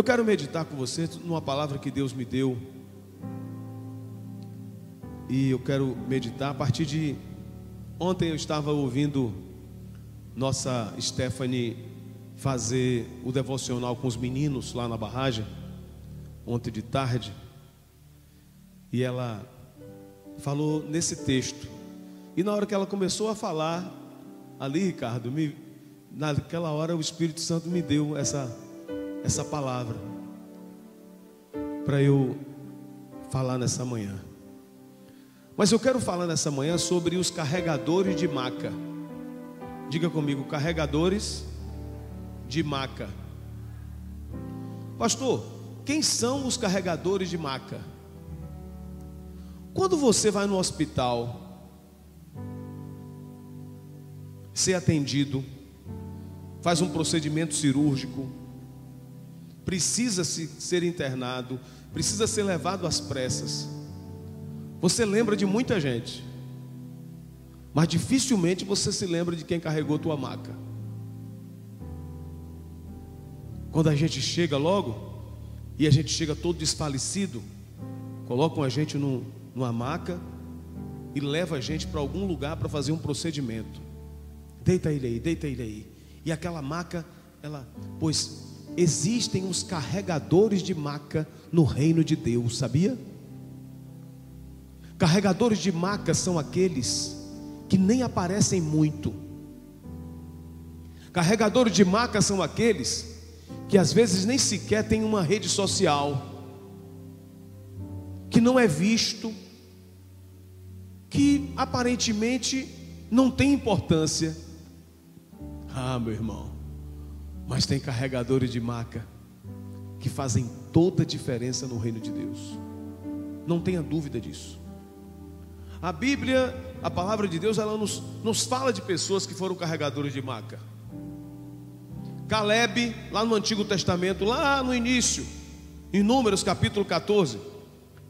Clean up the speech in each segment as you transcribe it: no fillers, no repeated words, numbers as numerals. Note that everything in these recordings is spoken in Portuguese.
Eu quero meditar com você numa palavra que Deus me deu. E eu quero meditar a partir de... Ontem eu estava ouvindo nossa Stephanie fazer o devocional com os meninos lá na barragem, ontem de tarde. E ela falou nesse texto. E na hora que ela começou a falar, ali, Ricardo, naquela hora o Espírito Santo me deu essa palavra para eu falar nessa manhã. Mas eu quero falar nessa manhã sobre os carregadores de maca. Diga comigo, carregadores de maca. Pastor, quem são os carregadores de maca? Quando você vai no hospital ser atendido, faz um procedimento cirúrgico, precisa ser internado, precisa ser levado às pressas, você lembra de muita gente, mas dificilmente você se lembra de quem carregou tua maca. Quando a gente chega logo, e a gente chega todo desfalecido, colocam a gente numa maca e leva a gente para algum lugar para fazer um procedimento. Deita ele aí, deita ele aí. E aquela maca, pois existem os carregadores de maca no reino de Deus, sabia? Carregadores de maca são aqueles que nem aparecem muito. Carregadores de maca são aqueles que às vezes nem sequer tem uma rede social, que não é visto, que aparentemente não tem importância. Ah, meu irmão, mas tem carregadores de maca que fazem toda a diferença no reino de Deus. Não tenha dúvida disso. A Bíblia, a palavra de Deus, ela nos fala de pessoas que foram carregadores de maca. Caleb, lá no Antigo Testamento, lá no início, em Números capítulo 14,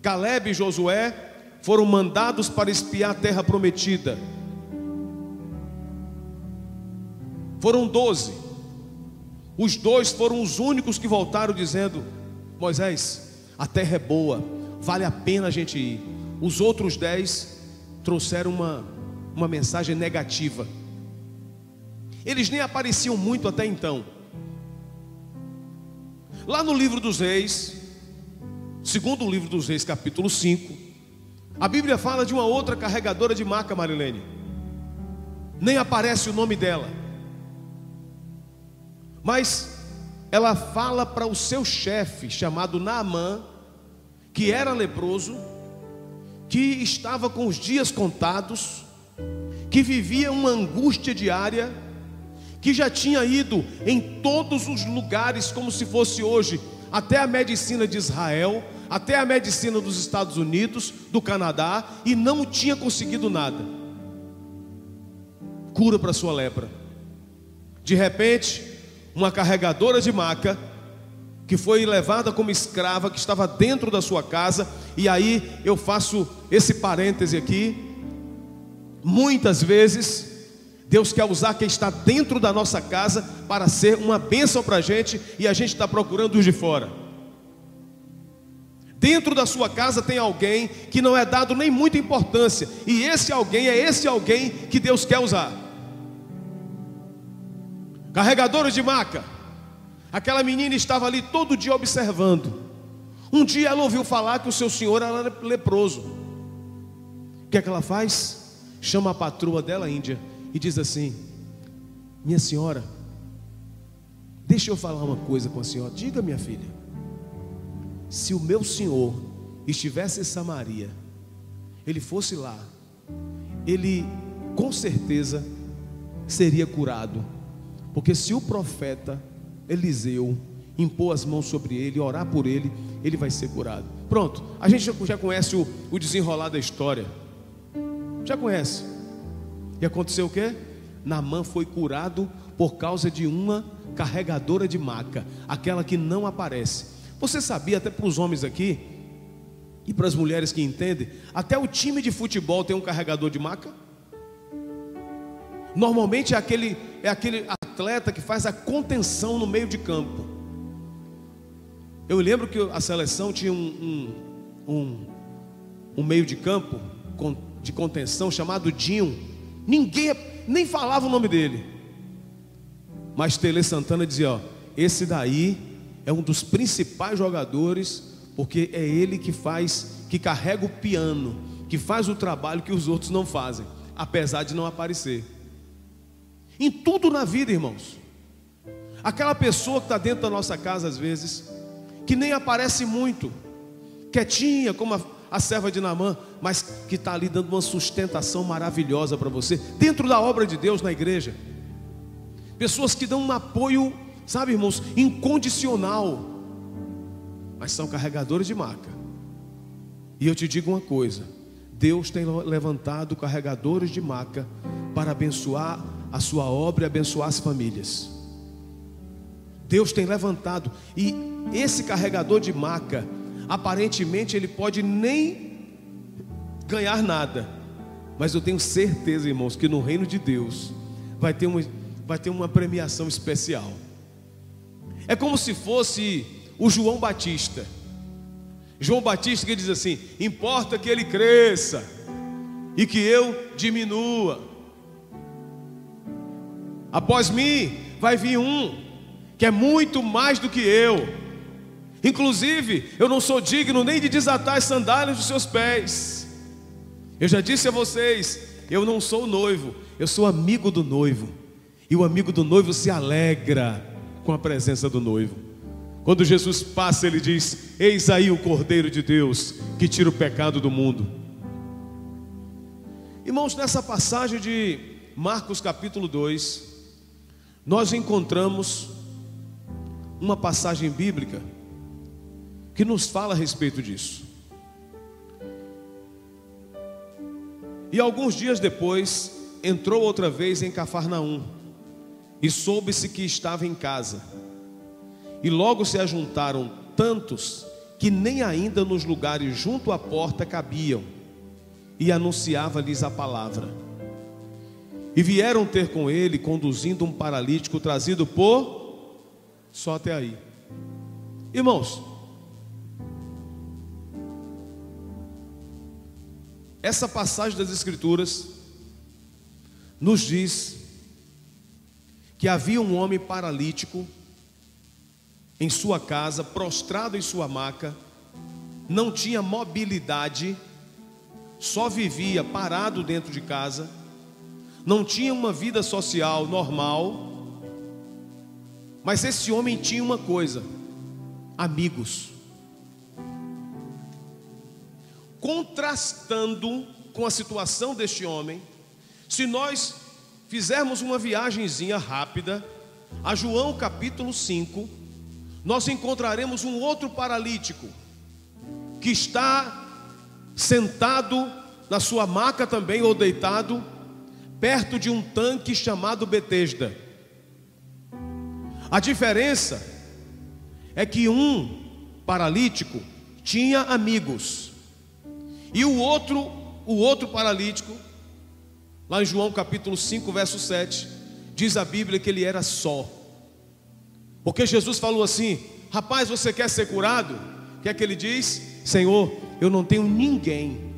Caleb e Josué foram mandados para espiar a terra prometida. Foram 12. Os 2 foram os únicos que voltaram dizendo: Moisés, a terra é boa, vale a pena a gente ir. Os outros 10 trouxeram uma mensagem negativa. Eles nem apareciam muito até então. Lá no livro dos Reis, segundo o livro dos Reis, capítulo 5, a Bíblia fala de uma outra carregadora de maca, Marilene. Nem aparece o nome dela, mas ela fala para o seu chefe, chamado Naamã, que era leproso, que estava com os dias contados, que vivia uma angústia diária, que já tinha ido em todos os lugares, como se fosse hoje, até a medicina de Israel, até a medicina dos Estados Unidos, do Canadá, e não tinha conseguido nada. Cura para sua lepra. De repente, uma carregadora de maca, que foi levada como escrava, que estava dentro da sua casa. E aí eu faço esse parêntese aqui. Muitas vezes Deus quer usar quem está dentro da nossa casa para ser uma bênção para a gente, e a gente está procurando os de fora. Dentro da sua casa tem alguém que não é dado nem muita importância, e esse alguém é esse alguém que Deus quer usar. Carregadores de maca. Aquela menina estava ali todo dia observando. Um dia ela ouviu falar que o seu senhor era leproso. O que é que ela faz? Chama a patroa dela, Índia, e diz assim: minha senhora, deixa eu falar uma coisa com a senhora. Diga, minha filha. Se o meu senhor estivesse em Samaria, ele fosse lá, ele com certeza seria curado. Porque se o profeta Eliseu impor as mãos sobre ele, orar por ele, ele vai ser curado. Pronto, a gente já conhece o desenrolar da história. Já conhece. E aconteceu o quê? Naamã foi curado por causa de uma carregadora de maca, aquela que não aparece. Você sabia, até para os homens aqui e para as mulheres que entendem, até o time de futebol tem um carregador de maca? Normalmente é aquele atleta que faz a contenção no meio de campo. Eu lembro que a seleção tinha um meio de campo de contenção chamado Dinho. Ninguém nem falava o nome dele, mas Tele Santana dizia: ó, esse daí é um dos principais jogadores, porque é ele que carrega o piano, que faz o trabalho que os outros não fazem, apesar de não aparecer. Em tudo na vida, irmãos. Aquela pessoa que está dentro da nossa casa às vezes, que nem aparece muito, quietinha como a serva de Naamã, mas que está ali dando uma sustentação maravilhosa para você, dentro da obra de Deus na igreja. Pessoas que dão um apoio, sabe, irmãos, incondicional, mas são carregadores de maca. E eu te digo uma coisa: Deus tem levantado carregadores de maca para abençoar a sua obra e abençoar as famílias. Deus tem levantado, e esse carregador de maca, aparentemente ele pode nem ganhar nada, mas eu tenho certeza, irmãos, que no reino de Deus vai ter uma premiação especial. É como se fosse o João Batista. João Batista que diz assim: importa que ele cresça e que eu diminua. Após mim vai vir um que é muito mais do que eu. Inclusive, eu não sou digno nem de desatar as sandálias dos seus pés. Eu já disse a vocês, eu não sou noivo, eu sou amigo do noivo. E o amigo do noivo se alegra com a presença do noivo. Quando Jesus passa, ele diz: eis aí o Cordeiro de Deus, que tira o pecado do mundo. Irmãos, nessa passagem de Marcos capítulo 2, nós encontramos uma passagem bíblica que nos fala a respeito disso. E alguns dias depois, entrou outra vez em Cafarnaum, e soube-se que estava em casa. E logo se ajuntaram tantos, que nem ainda nos lugares junto à porta cabiam, e anunciava-lhes a palavra. E vieram ter com ele, conduzindo um paralítico trazido por... Só até aí. Irmãos, essa passagem das Escrituras nos diz que havia um homem paralítico em sua casa, prostrado em sua maca, não tinha mobilidade, só vivia parado dentro de casa, não tinha uma vida social normal. Mas esse homem tinha uma coisa: amigos. Contrastando com a situação deste homem, se nós fizermos uma viagenzinha rápida a João capítulo 5, nós encontraremos um outro paralítico que está sentado na sua maca também, ou deitado, perto de um tanque chamado Betesda. A diferença é que um paralítico tinha amigos, e o outro paralítico, lá em João capítulo 5, verso 7, diz a Bíblia que ele era só. Porque Jesus falou assim: rapaz, você quer ser curado? O que é que ele diz? Senhor, eu não tenho ninguém.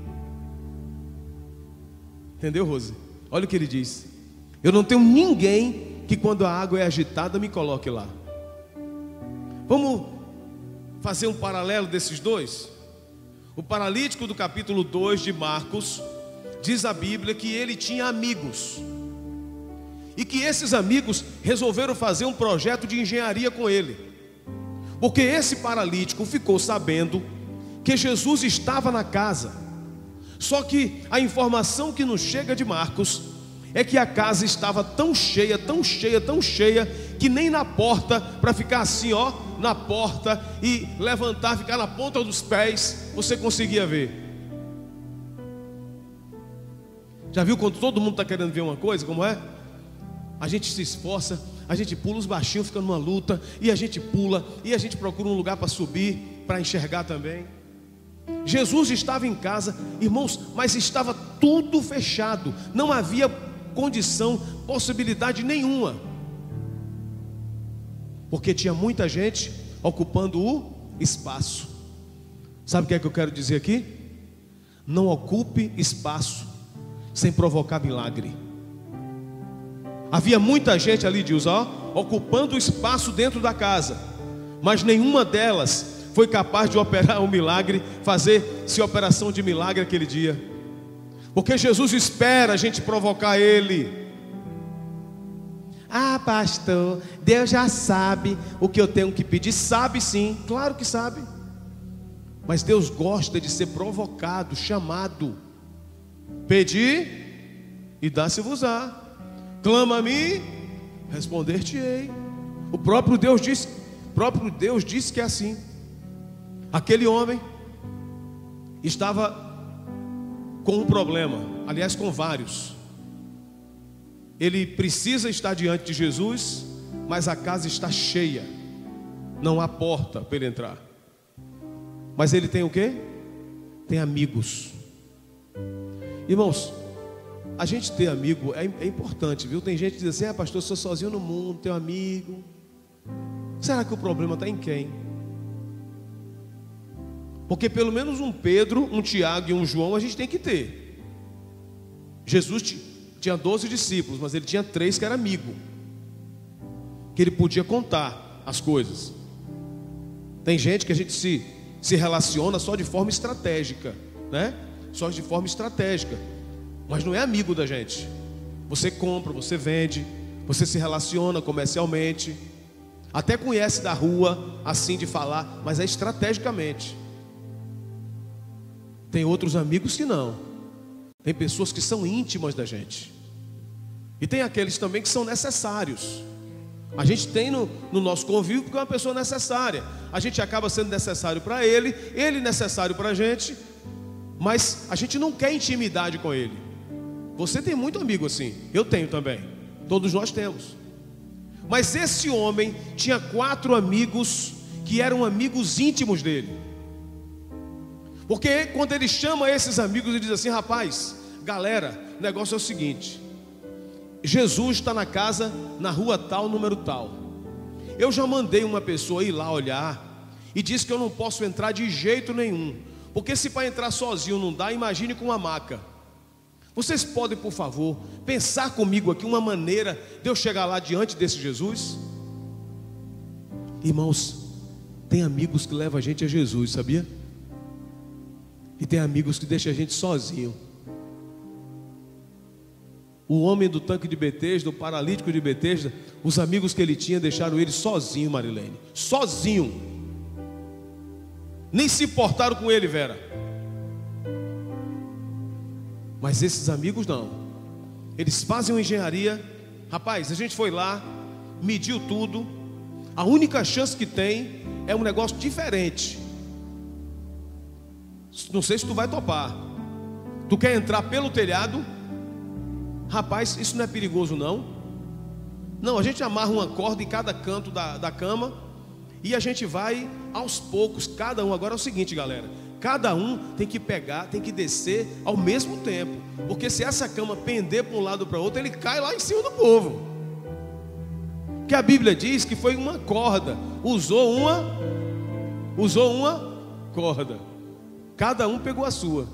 Entendeu, Rose? Olha o que ele diz: eu não tenho ninguém que quando a água é agitada me coloque lá. Vamos fazer um paralelo desses dois? O paralítico do capítulo 2 de Marcos, diz a Bíblia que ele tinha amigos, e que esses amigos resolveram fazer um projeto de engenharia com ele, porque esse paralítico ficou sabendo que Jesus estava na casa. Só que a informação que nos chega de Marcos é que a casa estava tão cheia, tão cheia, tão cheia, que nem na porta, para ficar assim, ó, na porta e levantar, ficar na ponta dos pés, você conseguia ver. Já viu quando todo mundo está querendo ver uma coisa, como é? A gente se esforça, a gente pula, os baixinhos ficam numa luta, e a gente pula, e a gente procura um lugar para subir, para enxergar também. Jesus estava em casa, irmãos, mas estava tudo fechado, não havia condição, possibilidade nenhuma, porque tinha muita gente ocupando o espaço. Sabe o que é que eu quero dizer aqui? Não ocupe espaço sem provocar milagre. Havia muita gente ali, Deus, ocupando o espaço dentro da casa, mas nenhuma delas foi capaz de operar um milagre, fazer-se operação de milagre aquele dia. Porque Jesus espera a gente provocar Ele. Ah, pastor, Deus já sabe o que eu tenho que pedir. Sabe sim, claro que sabe. Mas Deus gosta de ser provocado, chamado. Pedi e dá-se-vos-á. Clama a mim, responder-te-ei. O próprio Deus disse que é assim. Aquele homem estava com um problema, aliás, com vários. Ele precisa estar diante de Jesus, mas a casa está cheia, não há porta para ele entrar. Mas ele tem o quê? Tem amigos. Irmãos, a gente ter amigo é importante, viu? Tem gente que diz assim: pastor, eu sou sozinho no mundo, tenho amigo. Será que o problema está em quem? Porque pelo menos um Pedro, um Tiago e um João a gente tem que ter. Jesus tinha 12 discípulos, mas ele tinha 3 que eram amigos, que ele podia contar as coisas. Tem gente que a gente se relaciona só de forma estratégica, né? Só de forma estratégica, mas não é amigo da gente. Você compra, você vende, você se relaciona comercialmente, até conhece da rua, assim de falar, mas é estrategicamente. Tem outros amigos que não. Tem pessoas que são íntimas da gente, e tem aqueles também que são necessários. A gente tem no nosso convívio porque é uma pessoa necessária. A gente acaba sendo necessário para ele, ele necessário para a gente, mas a gente não quer intimidade com ele. Você tem muito amigo assim, eu tenho também, todos nós temos. Mas esse homem tinha 4 amigos que eram amigos íntimos dele. Porque quando ele chama esses amigos, ele diz assim: rapaz, galera, o negócio é o seguinte, Jesus está na casa, na rua tal, número tal. Eu já mandei uma pessoa ir lá olhar, e disse que eu não posso entrar de jeito nenhum, porque se para entrar sozinho não dá, imagine com uma maca. Vocês podem, por favor, pensar comigo aqui uma maneira de eu chegar lá diante desse Jesus? Irmãos, tem amigos que levam a gente a Jesus, sabia? E tem amigos que deixam a gente sozinho. O homem do tanque de Betesda, o paralítico de Betesda, os amigos que ele tinha deixaram ele sozinho, Marilene. Sozinho. Nem se importaram com ele, Vera. Mas esses amigos não. Eles fazem uma engenharia. Rapaz, a gente foi lá, mediu tudo. A única chance que tem é um negócio diferente. Não sei se tu vai topar. Tu quer entrar pelo telhado? Rapaz, isso não é perigoso não. Não, a gente amarra uma corda em cada canto da cama, e a gente vai aos poucos, cada um. Agora é o seguinte, galera, cada um tem que pegar, tem que descer ao mesmo tempo, porque se essa cama pender para um lado para o outro, ele cai lá em cima do povo. Que a Bíblia diz que foi uma corda, usou uma corda, cada um pegou a sua.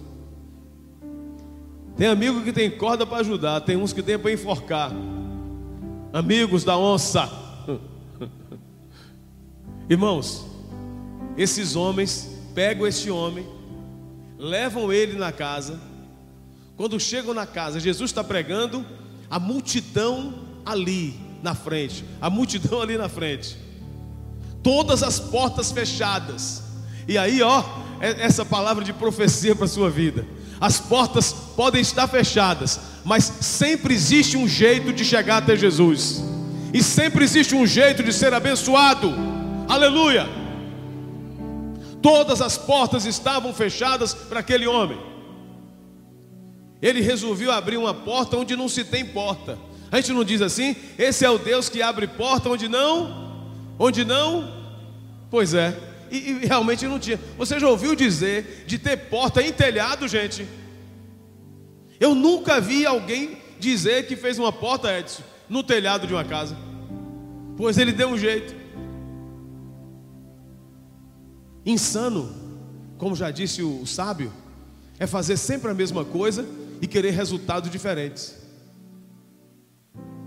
Tem amigo que tem corda para ajudar, tem uns que tem para enforcar. Amigos da onça. Irmãos, esses homens pegam este homem, levam ele na casa. Quando chegam na casa, Jesus está pregando, a multidão ali na frente, todas as portas fechadas. E aí, essa palavra de profecia para a sua vida. As portas podem estar fechadas, mas sempre existe um jeito de chegar até Jesus, e sempre existe um jeito de ser abençoado. Aleluia! Todas as portas estavam fechadas para aquele homem. Ele resolveu abrir uma porta onde não se tem porta. A gente não diz assim: esse é o Deus que abre porta onde não? Pois é. E realmente não tinha. Você já ouviu dizer de ter porta em telhado, gente? Eu nunca vi alguém dizer que fez uma porta, Edson, no telhado de uma casa. Pois ele deu um jeito. Insano, como já disse o sábio, é fazer sempre a mesma coisa e querer resultados diferentes.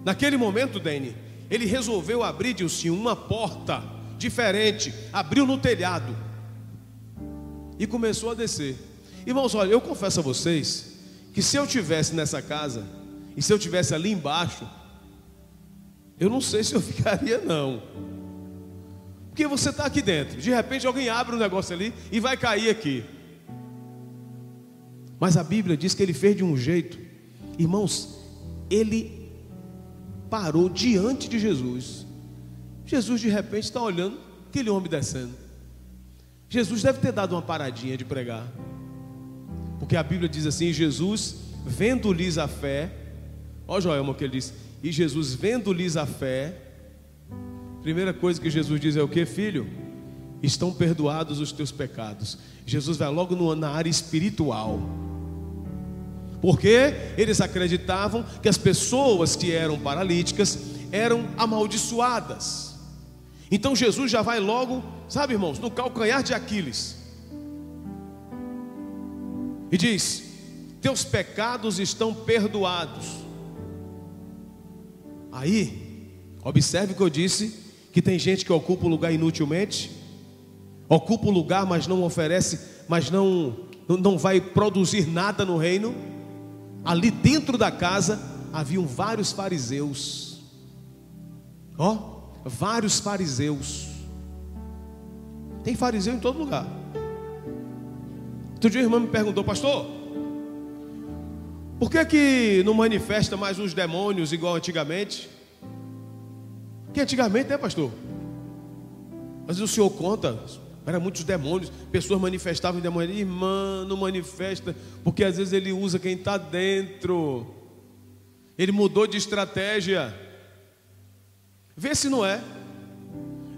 Naquele momento, Dene, ele resolveu abrir, Dilcinho, uma porta diferente, abriu no telhado e começou a descer. Irmãos, olha, eu confesso a vocês que se eu tivesse nessa casa e se eu tivesse ali embaixo, eu não sei se eu ficaria não. Porque você está aqui dentro, de repente alguém abre um negócio ali e vai cair aqui. Mas a Bíblia diz que ele fez de um jeito, irmãos, ele parou diante de Jesus. Jesus de repente está olhando aquele homem descendo. Jesus deve ter dado uma paradinha de pregar, porque a Bíblia diz assim: Jesus, vendo-lhes a fé, ó Joelma, que ele diz, e Jesus vendo-lhes a fé, primeira coisa que Jesus diz é o que, filho? Estão perdoados os teus pecados. Jesus vai logo na área espiritual, porque eles acreditavam que as pessoas que eram paralíticas eram amaldiçoadas. Então Jesus já vai logo, sabe, irmãos, no calcanhar de Aquiles, e diz: teus pecados estão perdoados. Aí, observe que eu disse que tem gente que ocupa o lugar inutilmente, ocupa o lugar, mas não oferece, mas não vai produzir nada no reino. Ali dentro da casa haviam vários fariseus, vários fariseus. Tem fariseu em todo lugar. Outro dia a irmã me perguntou: pastor, por que não manifesta mais os demônios igual antigamente? Que antigamente, né, pastor? Mas o senhor conta, eram muitos demônios, pessoas manifestavam em demônio. Irmã, não manifesta, porque às vezes ele usa quem está dentro. Ele mudou de estratégia. Vê se não é.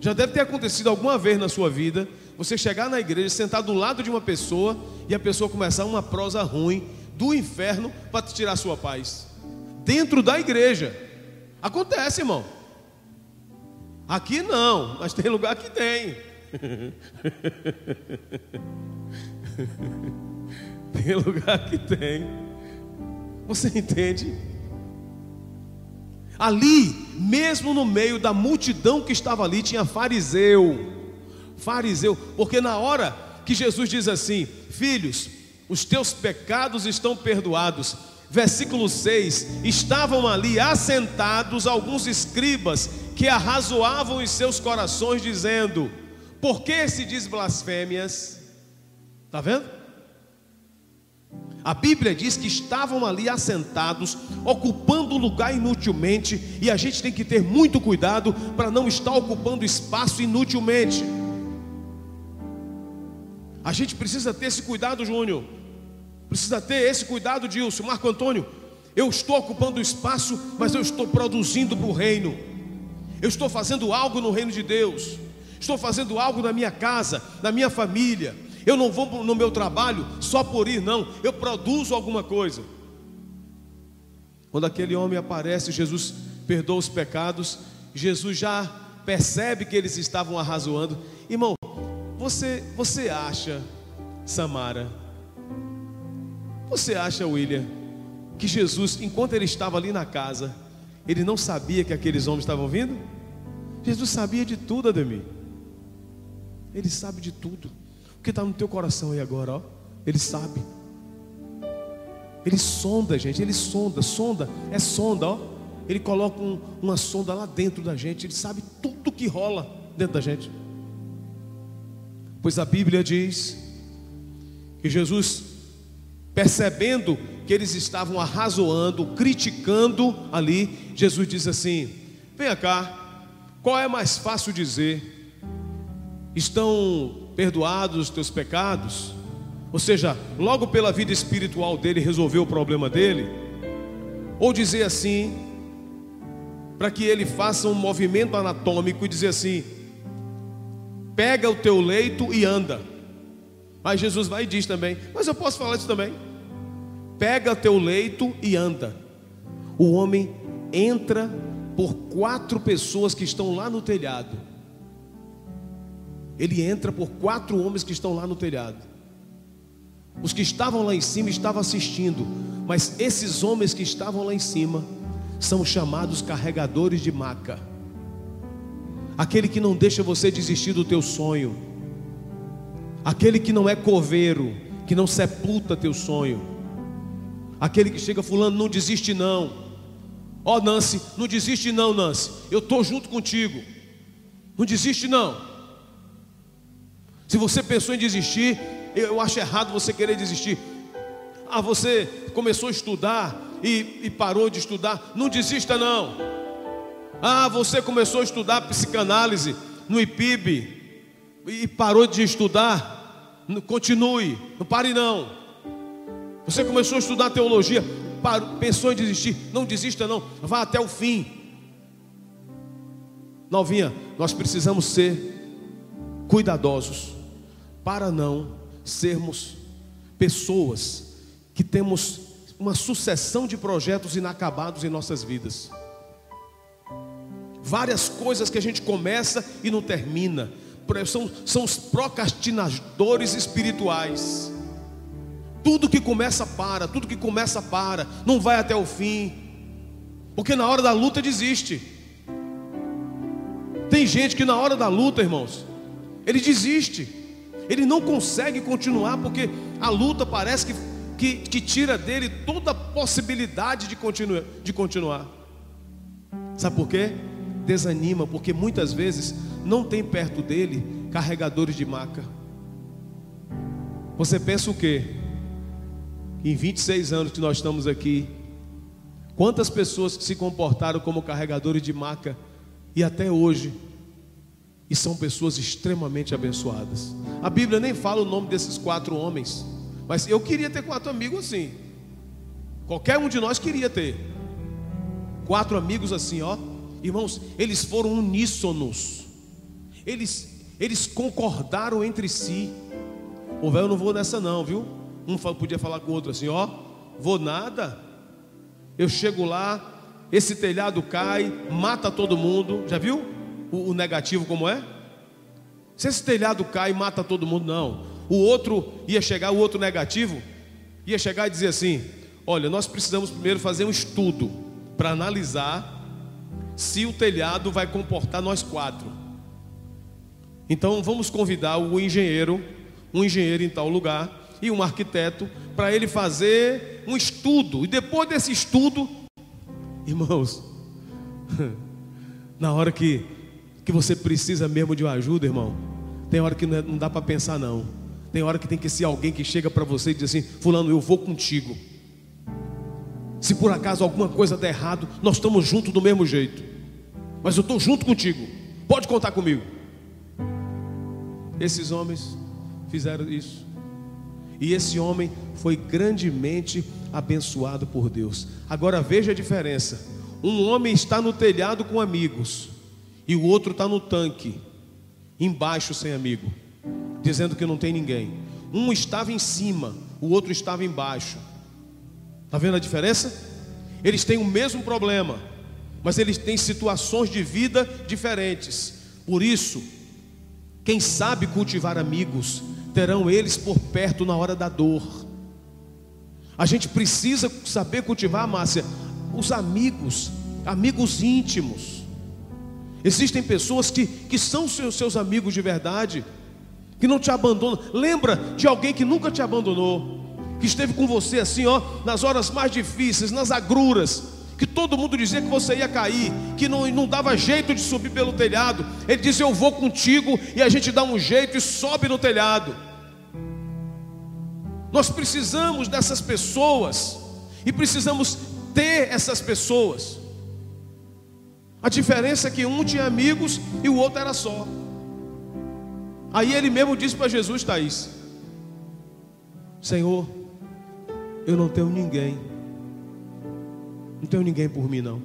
Já deve ter acontecido alguma vez na sua vida você chegar na igreja, sentar do lado de uma pessoa e a pessoa começar uma prosa ruim do inferno para te tirar a sua paz dentro da igreja. Acontece, irmão. Aqui não, mas tem lugar que tem. Tem lugar que tem. Você entende? Ali, mesmo no meio da multidão que estava ali, tinha fariseu, porque na hora que Jesus diz assim: filhos, os teus pecados estão perdoados, versículo 6, estavam ali assentados alguns escribas que arrazoavam em seus corações, dizendo: por que se diz blasfêmias? Está vendo? A Bíblia diz que estavam ali assentados, ocupando o lugar inutilmente, e a gente tem que ter muito cuidado para não estar ocupando espaço inutilmente. A gente precisa ter esse cuidado, Júnior. Precisa ter esse cuidado, Dilson, Marco Antônio. Eu estou ocupando espaço, mas eu estou produzindo para o reino. Eu estou fazendo algo no reino de Deus. Estou fazendo algo na minha casa, na minha família. Eu não vou no meu trabalho só por ir, não. Eu produzo alguma coisa. Quando aquele homem aparece, Jesus perdoa os pecados. Jesus já percebe que eles estavam arrazoando. Irmão, você acha, Samara, você acha, William, que Jesus, enquanto ele estava ali na casa, ele não sabia que aqueles homens estavam vindo? Jesus sabia de tudo, Ademir. Ele sabe de tudo. O que está no teu coração aí agora, ó? Ele sabe. Ele sonda, gente. Ele sonda, é sonda, ó. Ele coloca uma sonda lá dentro da gente. Ele sabe tudo que rola dentro da gente. Pois a Bíblia diz que Jesus, percebendo que eles estavam arrazoando, criticando ali, Jesus diz assim: venha cá, qual é mais fácil dizer? Estão perdoados os teus pecados? Ou seja, logo pela vida espiritual dele resolveu o problema dele? Ou dizer assim, para que ele faça um movimento anatômico e dizer assim: pega o teu leito e anda. Mas Jesus vai e diz também: mas eu posso falar isso também. Pega o teu leito e anda. O homem entra por 4 pessoas que estão lá no telhado. Ele entra por 4 homens que estão lá no telhado. Os que estavam lá em cima estavam assistindo, mas esses homens que estavam lá em cima são chamados carregadores de maca. Aquele que não deixa você desistir do teu sonho, aquele que não é coveiro, que não sepulta teu sonho, aquele que chega: fulano, não desiste não. Ó, Nancy, não desiste não, Nancy, eu estou junto contigo, não desiste não. Se você pensou em desistir, eu acho errado você querer desistir. Ah, você começou a estudar e parou de estudar, não desista não. Ah, você começou a estudar psicanálise no IPIB e parou de estudar, continue, não pare não. Você começou a estudar teologia, pensou em desistir, não desista não, vá até o fim. Novinha, nós precisamos ser cuidadosos para não sermos pessoas que temos uma sucessão de projetos inacabados em nossas vidas. Várias coisas que a gente começa e não termina. São os procrastinadores espirituais. Tudo que começa para, não vai até o fim, porque na hora da luta desiste. Tem gente que na hora da luta, irmãos, ele desiste, ele não consegue continuar, porque a luta parece que tira dele toda a possibilidade de continuar. Sabe por quê? Desanima, porque muitas vezes não tem perto dele carregadores de maca. Você pensa o quê? Em 26 anos que nós estamos aqui, quantas pessoas que se comportaram como carregadores de maca e até hoje, e são pessoas extremamente abençoadas. A Bíblia nem fala o nome desses 4 homens, mas eu queria ter 4 amigos assim. Qualquer um de nós queria ter 4 amigos assim, ó. Irmãos, eles foram uníssonos, eles concordaram entre si. Ô velho, eu não vou nessa não, viu? Um podia falar com o outro assim, ó, vou nada. Eu chego lá, esse telhado cai, mata todo mundo. Já viu o negativo como é? Se esse telhado cai e mata todo mundo, não. O outro ia chegar, o outro negativo ia chegar e dizer assim: olha, nós precisamos primeiro fazer um estudo para analisar se o telhado vai comportar nós 4. Então vamos convidar um engenheiro em tal lugar e um arquiteto para ele fazer um estudo. E depois desse estudo, irmãos, na hora que você precisa mesmo de uma ajuda, irmão, tem hora que não dá para pensar não. Tem hora que tem que ser alguém que chega para você e diz assim: fulano, eu vou contigo. Se por acaso alguma coisa der errado, nós estamos juntos do mesmo jeito, mas eu estou junto contigo, pode contar comigo. Esses homens fizeram isso, e esse homem foi grandemente abençoado por Deus. Agora veja a diferença: um homem está no telhado com amigos, e o outro está no tanque, embaixo sem amigo, dizendo que não tem ninguém. Um estava em cima, o outro estava embaixo. Está vendo a diferença? Eles têm o mesmo problema, mas eles têm situações de vida diferentes. Por isso, quem sabe cultivar amigos, terão eles por perto na hora da dor. A gente precisa saber cultivar, Márcia, os amigos íntimos. Existem pessoas que são seus amigos de verdade, que não te abandonam. Lembra de alguém que nunca te abandonou, que esteve com você assim, ó, nas horas mais difíceis, nas agruras, que todo mundo dizia que você ia cair, que não dava jeito de subir pelo telhado. Ele disse: eu vou contigo, e a gente dá um jeito e sobe no telhado. Nós precisamos dessas pessoas, e precisamos ter essas pessoas. A diferença é que um tinha amigos e o outro era só. Aí ele mesmo disse para Jesus: Thaís, Senhor, eu não tenho ninguém, não tenho ninguém por mim não.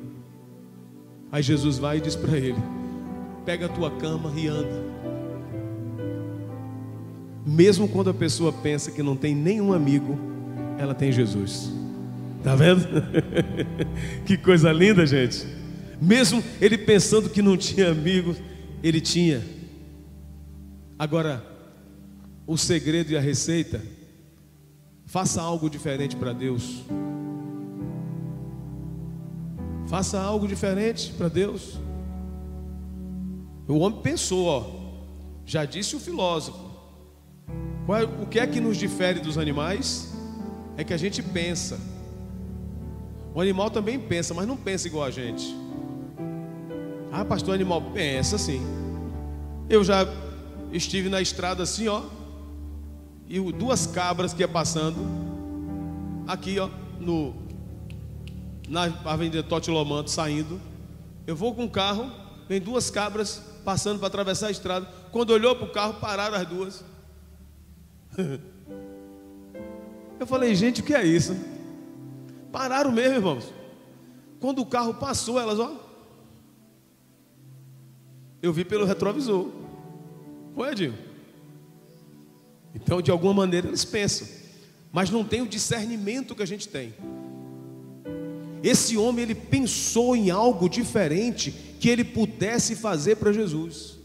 Aí Jesus vai e diz para ele: pega a tua cama e anda. Mesmo quando a pessoa pensa que não tem nenhum amigo, ela tem Jesus. Está vendo? Que coisa linda, gente. Mesmo ele pensando que não tinha amigos, ele tinha. Agora, o segredo e a receita: faça algo diferente para Deus. Faça algo diferente para Deus. O homem pensou, ó, já disse o filósofo, o que é que nos difere dos animais? É que a gente pensa. O animal também pensa, mas não pensa igual a gente. Ah, pastor, o animal pensa sim. Eu já estive na estrada assim, ó, e duas cabras que ia passando aqui, ó, na avenida Totilomanto, saindo. Eu vou com o carro, vem duas cabras passando para atravessar a estrada. Quando olhou para o carro, pararam as duas. Eu falei, gente, o que é isso? Pararam mesmo, irmãos. Quando o carro passou, elas, ó, eu vi pelo retrovisor. Foi, Edinho? Então, de alguma maneira, eles pensam, mas não tem o discernimento que a gente tem. Esse homem, ele pensou em algo diferente que ele pudesse fazer para Jesus.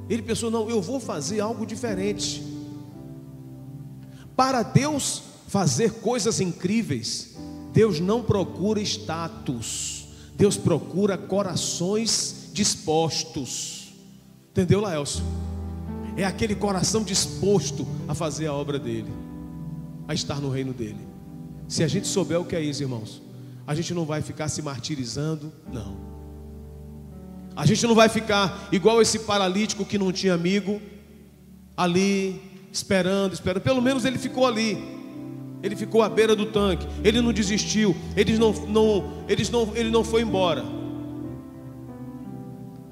Ele pensou, não, eu vou fazer algo diferente. Para Deus fazer coisas incríveis, Deus não procura status, Deus procura corações dispostos. Entendeu, Laelcio? É aquele coração disposto a fazer a obra dele, a estar no reino dele. Se a gente souber o que é isso, irmãos, a gente não vai ficar se martirizando, não. A gente não vai ficar igual esse paralítico que não tinha amigo, ali, esperando. Pelo menos ele ficou ali. Ele ficou à beira do tanque. Ele não desistiu. Ele não foi embora.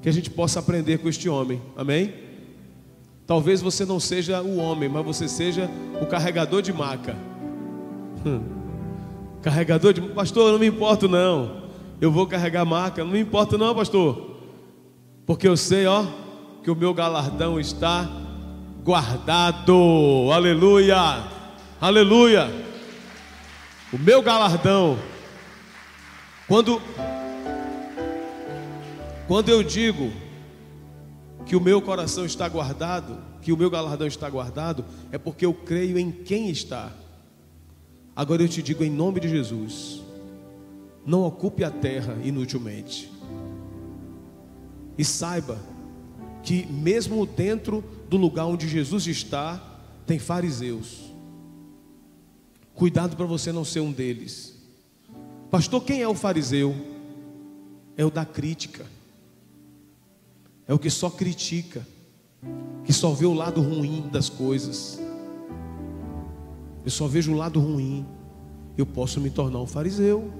Que a gente possa aprender com este homem. Amém? Talvez você não seja o homem, mas você seja o carregador de maca. Carregador de... Pastor, eu não me importo não. Eu vou carregar maca. Não me importa não, pastor. Porque eu sei, ó, que o meu galardão está guardado. Aleluia. Aleluia. O meu galardão. Quando eu digo que o meu coração está guardado, que o meu galardão está guardado, é porque eu creio em quem está. Agora eu te digo em nome de Jesus, não ocupe a terra inutilmente. E saiba que mesmo dentro do lugar onde Jesus está, tem fariseus. Cuidado para você não ser um deles. Pastor, quem é o fariseu? É o da crítica. É o que só critica, que só vê o lado ruim das coisas. Eu só vejo o lado ruim. Eu posso me tornar um fariseu.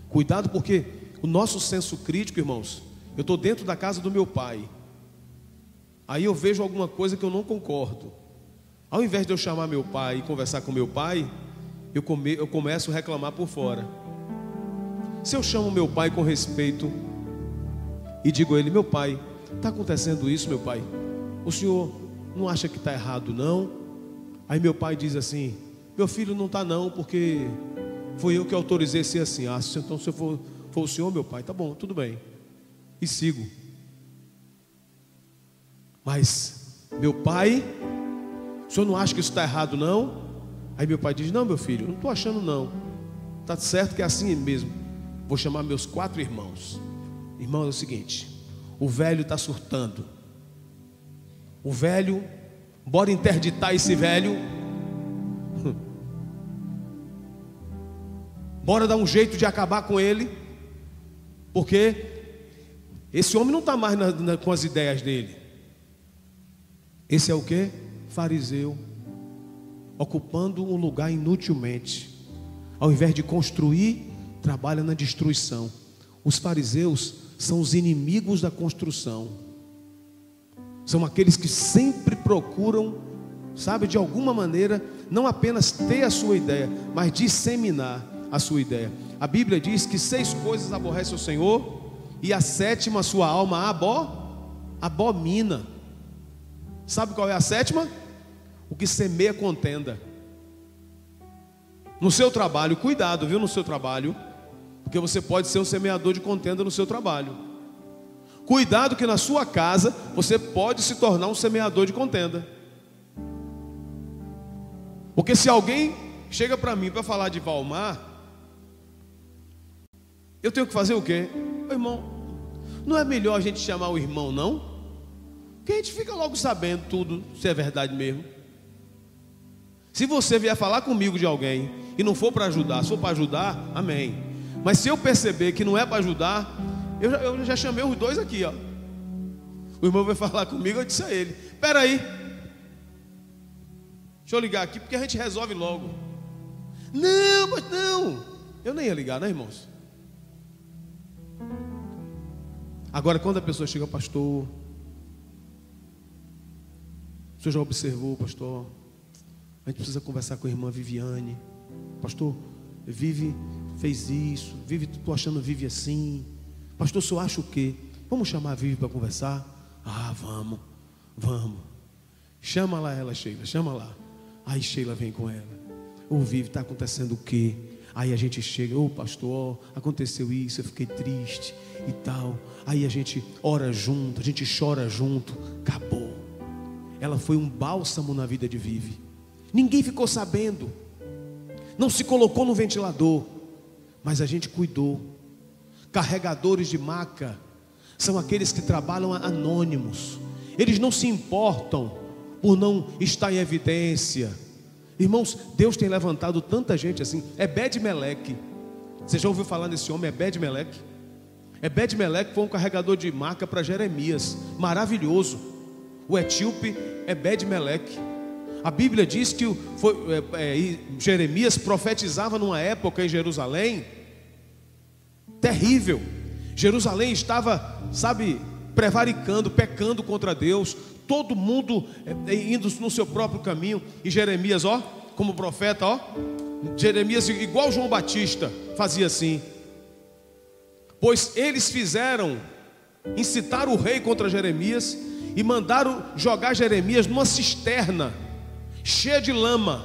Cuidado, porque o nosso senso crítico, irmãos, eu estou dentro da casa do meu pai. Aí eu vejo alguma coisa que eu não concordo. Ao invés de eu chamar meu pai e conversar com meu pai, eu começo a reclamar por fora. Se eu chamo meu pai com respeito e digo a ele, meu pai, está acontecendo isso, meu pai? O senhor não acha que está errado não? Aí meu pai diz assim, meu filho, não está não, porque foi eu que autorizei ser assim. Ah, então se for o senhor, meu pai, tá bom, tudo bem. E sigo. Mas meu pai, o senhor não acha que isso está errado não? Aí meu pai diz, não, meu filho, não estou achando não. Está certo que é assim mesmo. Vou chamar meus 4 irmãos. Irmão, é o seguinte, o velho está surtando. O velho, bora interditar esse velho. Bora dar um jeito de acabar com ele. Porque esse homem não está mais com as ideias dele. Esse é o quê? Fariseu. Ocupando um lugar inutilmente. Ao invés de construir, trabalha na destruição. Os fariseus são os inimigos da construção. São aqueles que sempre procuram, sabe, de alguma maneira, não apenas ter a sua ideia, mas disseminar a sua ideia. A Bíblia diz que 6 coisas aborrece o Senhor, e a 7ª a sua alma abomina. Sabe qual é a 7ª? O que semeia contenda. No seu trabalho, cuidado, viu, no seu trabalho, porque você pode ser um semeador de contenda no seu trabalho. Cuidado que na sua casa você pode se tornar um semeador de contenda. Porque se alguém chega para mim para falar de Valmar, eu tenho que fazer o quê? Irmão, não é melhor a gente chamar o irmão, não? Porque a gente fica logo sabendo tudo, se é verdade mesmo. Se você vier falar comigo de alguém e não for para ajudar, se for para ajudar, amém. Mas se eu perceber que não é para ajudar, eu já chamei os dois aqui, ó. O irmão vai falar comigo, eu disse a ele: espera aí, deixa eu ligar aqui, porque a gente resolve logo. Não, mas não. Eu nem ia ligar, né, irmãos? Agora, quando a pessoa chega: pastor, o senhor já observou, pastor? A gente precisa conversar com a irmã Viviane. Pastor, Vivi fez isso. Vivi, estou achando Vivi assim. Pastor, o senhor acha o quê? Vamos chamar a Vivi para conversar? Ah, vamos. Chama lá ela, Sheila, chama lá. Aí Sheila vem com ela. Ô Vivi, está acontecendo o quê? Aí a gente chega: ô pastor, aconteceu isso, eu fiquei triste e tal. Aí a gente ora junto, a gente chora junto. Acabou. Ela foi um bálsamo na vida de Vivi. Ninguém ficou sabendo, não se colocou no ventilador, mas a gente cuidou. Carregadores de maca são aqueles que trabalham anônimos. Eles não se importam por não estar em evidência. Irmãos, Deus tem levantado tanta gente assim. Ebed-Meleque, você já ouviu falar nesse homem, Ebed-Meleque? Ebed-Meleque foi um carregador de maca para Jeremias, maravilhoso. O etíope Ebed-Meleque. A Bíblia diz que Jeremias profetizava numa época em Jerusalém terrível. Jerusalém estava, prevaricando, pecando contra Deus. Todo mundo indo no seu próprio caminho. E Jeremias, como profeta, Jeremias, igual João Batista, fazia assim. Pois eles incitaram o rei contra Jeremias e mandaram jogar Jeremias numa cisterna cheia de lama,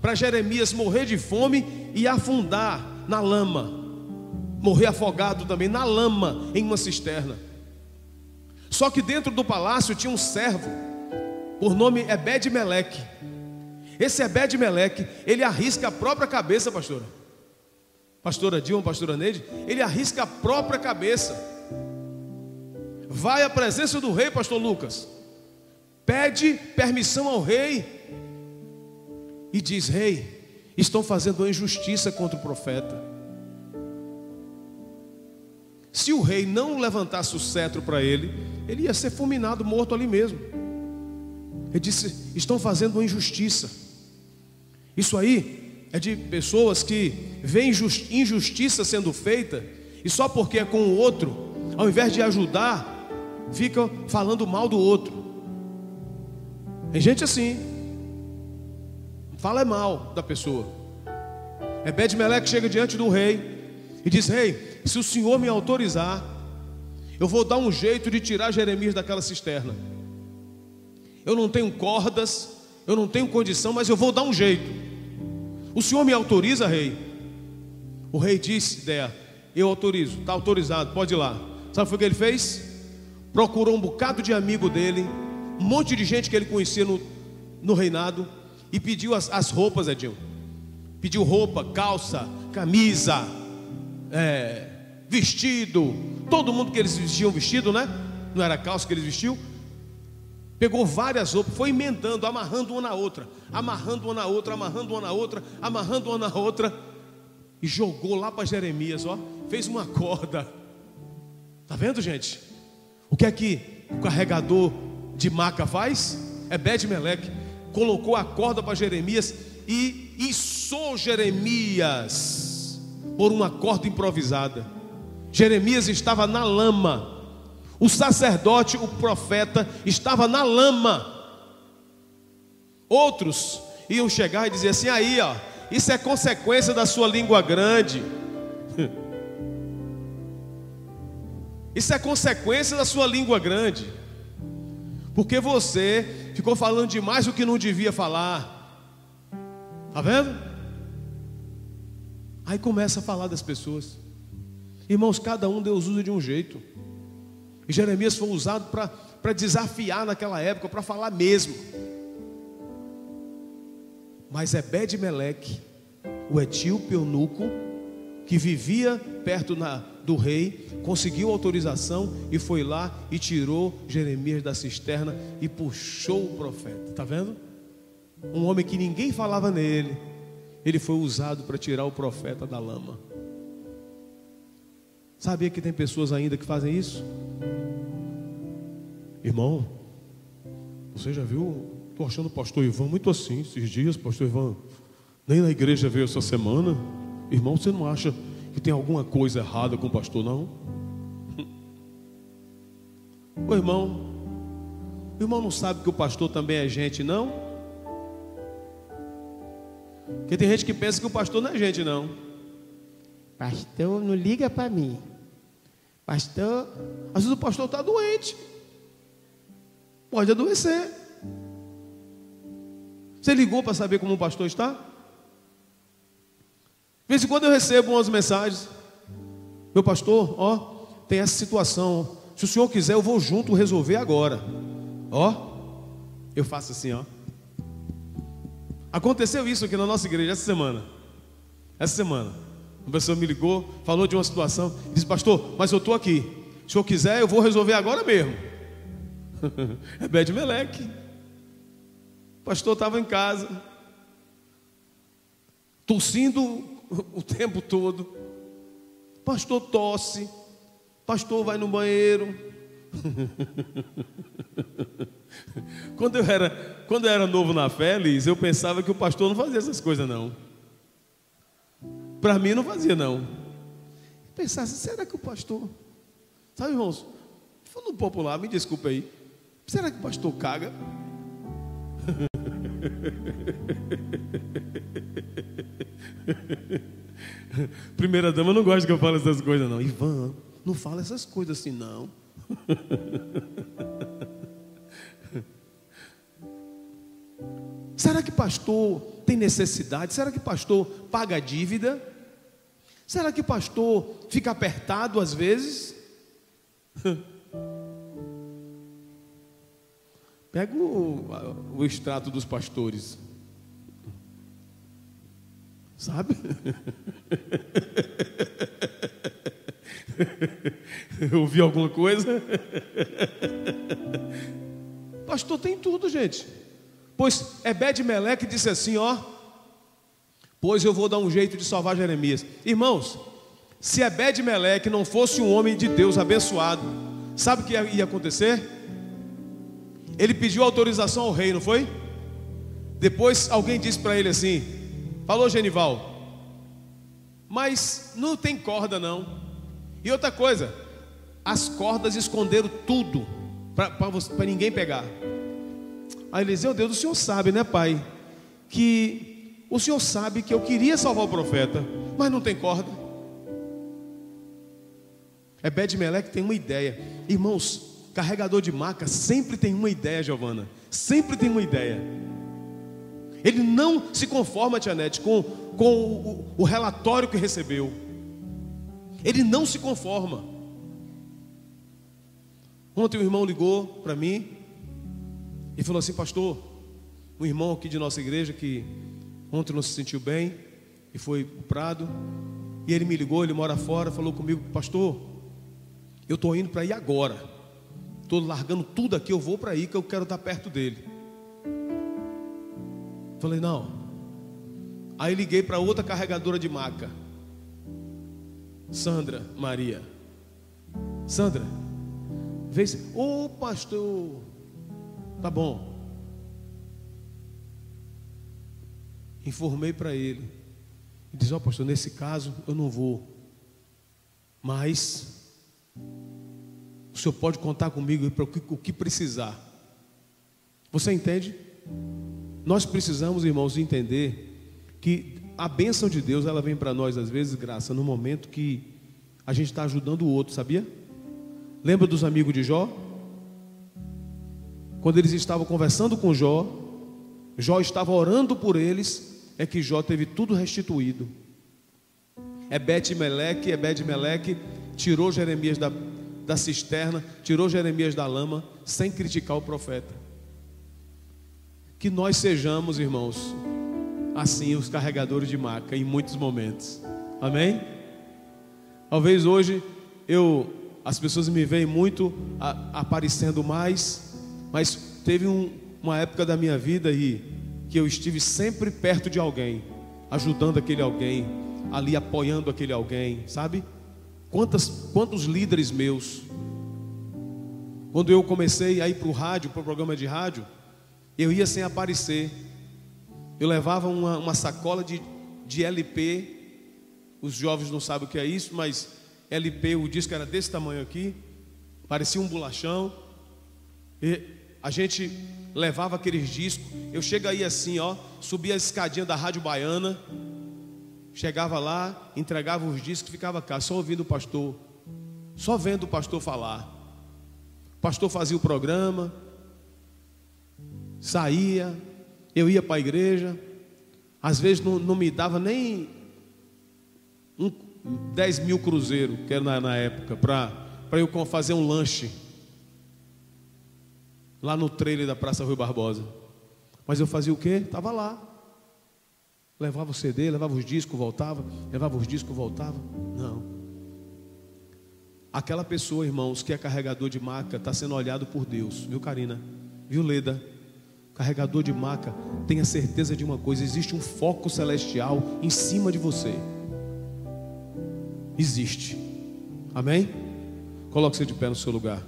para Jeremias morrer de fome e afundar na lama, morrer afogado também na lama, em uma cisterna. Só que dentro do palácio tinha um servo, por nome Ebed-Meleque. Esse Ebed-Meleque, ele arrisca a própria cabeça, pastora Dilma, pastora Neide, ele arrisca a própria cabeça, vai à presença do rei, pastor Lucas, pede permissão ao rei e diz: rei, estão fazendo uma injustiça contra o profeta. Se o rei não levantasse o cetro para ele, ele ia ser fulminado, morto ali mesmo. Ele disse: estão fazendo uma injustiça. Isso aí é de pessoas que veem injustiça sendo feita, e só porque é com o outro, ao invés de ajudar, ficam falando mal do outro. Tem gente assim, fala mal da pessoa. Ebed-Meleque chega diante do rei e diz: rei, se o senhor me autorizar, eu vou dar um jeito de tirar Jeremias daquela cisterna. Eu não tenho cordas, eu não tenho condição, mas eu vou dar um jeito. O senhor me autoriza, rei? O rei disse: eu autorizo, está autorizado, pode ir lá. Sabe o que ele fez? Procurou um bocado de amigo dele, um monte de gente que ele conhecia no reinado, e pediu as roupas, Edinho. Pediu roupa, calça, camisa, vestido. Todo mundo que eles vestiam vestido, né? Não era calça que eles vestiam. Pegou várias roupas, foi emendando, amarrando uma na outra, amarrando uma na outra, amarrando uma na outra, amarrando uma na outra, e jogou lá para Jeremias, fez uma corda. Tá vendo, gente? O que é que o carregador de maca faz? Ebed-Meleque colocou a corda para Jeremias e içou Jeremias por uma corda improvisada. Jeremias estava na lama. O sacerdote, o profeta, estava na lama. Outros iam chegar e dizer assim: aí, isso é consequência da sua língua grande. Isso é consequência da sua língua grande, porque você ficou falando demais o que não devia falar. Está vendo? Aí começa a falar das pessoas. Irmãos, cada um Deus usa de um jeito. E Jeremias foi usado para desafiar naquela época, para falar mesmo. Mas Ebed-Meleque, o etíope eunuco, que vivia perto do rei, conseguiu autorização e foi lá e tirou Jeremias da cisterna e puxou o profeta. Está vendo? Um homem que ninguém falava nele, ele foi usado para tirar o profeta da lama. Sabia que tem pessoas ainda que fazem isso? Irmão, você já viu? Estou achando o pastor Ivan muito assim esses dias. Pastor Ivan nem na igreja veio essa semana. Irmão, você não acha que tem alguma coisa errada com o pastor, não? O irmão não sabe que o pastor também é gente, não? Porque tem gente que pensa que o pastor não é gente, não. Pastor, não liga para mim. Pastor, às vezes o pastor está doente. Pode adoecer. Você ligou para saber como o pastor está? De vez em quando eu recebo umas mensagens. Meu pastor, ó, tem essa situação. Se o senhor quiser, eu vou junto resolver agora. Ó, eu faço assim, ó. Aconteceu isso aqui na nossa igreja essa semana. Uma pessoa me ligou, falou de uma situação, disse: pastor, mas eu estou aqui. Se o senhor quiser, eu vou resolver agora mesmo. Ebed-Meleque. O pastor estava em casa, tossindo o tempo todo. Pastor tosse. Pastor vai no banheiro. Quando eu era novo na fé, Liz, eu pensava que o pastor não fazia essas coisas, não. Para mim não fazia, não. Eu pensava, será que o pastor... Sabe, irmãos, falando popular, me desculpa aí, será que o pastor caga? Primeira dama não gosta que eu fale essas coisas, não. Ivan, não fala essas coisas assim, não. Será que pastor tem necessidade? Será que pastor paga dívida? Será que pastor fica apertado às vezes? Pega o extrato dos pastores, sabe? Eu ouvi alguma coisa? Pastor tem tudo, gente. Pois Ebed-Meleque disse assim, ó: pois eu vou dar um jeito de salvar Jeremias. Irmãos, se Ebed-Meleque não fosse um homem de Deus abençoado, sabe o que ia acontecer? Ele pediu autorização ao rei, não foi? Depois alguém disse para ele assim: falou, Genival, mas não tem corda não. E outra coisa, as cordas esconderam tudo para ninguém pegar. Aí Eliseu, Deus, o senhor sabe, né, pai, que o senhor sabe que eu queria salvar o profeta, mas não tem corda. Ebed-Meleque tem uma ideia. Irmãos, carregador de maca sempre tem uma ideia, Giovana. Sempre tem uma ideia. Ele não se conforma, Tia Nete, com o relatório que recebeu. Ele não se conforma. Ontem um irmão ligou para mim e falou assim: pastor, um irmão aqui de nossa igreja que ontem não se sentiu bem e foi para o Prado, e ele me ligou, ele mora fora, falou comigo: pastor, eu estou indo para ir agora, estou largando tudo aqui, eu vou para aí que eu quero estar perto dele. Falei: não. Aí liguei para outra carregadora de maca, Sandra Maria. Sandra, vê se... Ô pastor, tá bom. Informei para ele. Ele diz: ó pastor, nesse caso eu não vou, mas o senhor pode contar comigo para o que precisar. Você entende? Nós precisamos, irmãos, entender que a bênção de Deus, ela vem para nós às vezes, graça, no momento que a gente está ajudando o outro, sabia? Lembra dos amigos de Jó? Quando eles estavam conversando com Jó, Jó estava orando por eles, é que Jó teve tudo restituído. Ebed-Meleque tirou Jeremias da cisterna, tirou Jeremias da lama, sem criticar o profeta. Que nós sejamos, irmãos, assim, os carregadores de maca, em muitos momentos. Amém? Talvez hoje as pessoas me veem muito aparecendo mais, mas teve uma época da minha vida aí que eu estive sempre perto de alguém, ajudando aquele alguém, ali apoiando aquele alguém, sabe? Quantos líderes meus, quando eu comecei a ir para o rádio, para o programa de rádio, eu ia sem aparecer. Eu levava uma sacola de LP. Os jovens não sabem o que é isso, mas LP, o disco era desse tamanho aqui, parecia um bolachão. E a gente levava aqueles discos. Eu chegaria assim, subia a escadinha da Rádio Baiana, chegava lá, entregava os discos, ficava cá, só ouvindo o pastor, só vendo o pastor falar. O pastor fazia o programa, saía, eu ia para a igreja. Às vezes não me dava nem 10 mil cruzeiros, que era na época, para eu fazer um lanche lá no trailer da Praça Rui Barbosa. Mas eu fazia o quê? Estava lá. Levava o CD, levava os discos, voltava. Levava os discos, voltava. Não. Aquela pessoa, irmãos, que é carregador de maca, está sendo olhado por Deus. Viu, Karina? Viu, Leda? Carregador de maca, tenha certeza de uma coisa: existe um foco celestial em cima de você. Existe. Amém? Coloque-se de pé no seu lugar.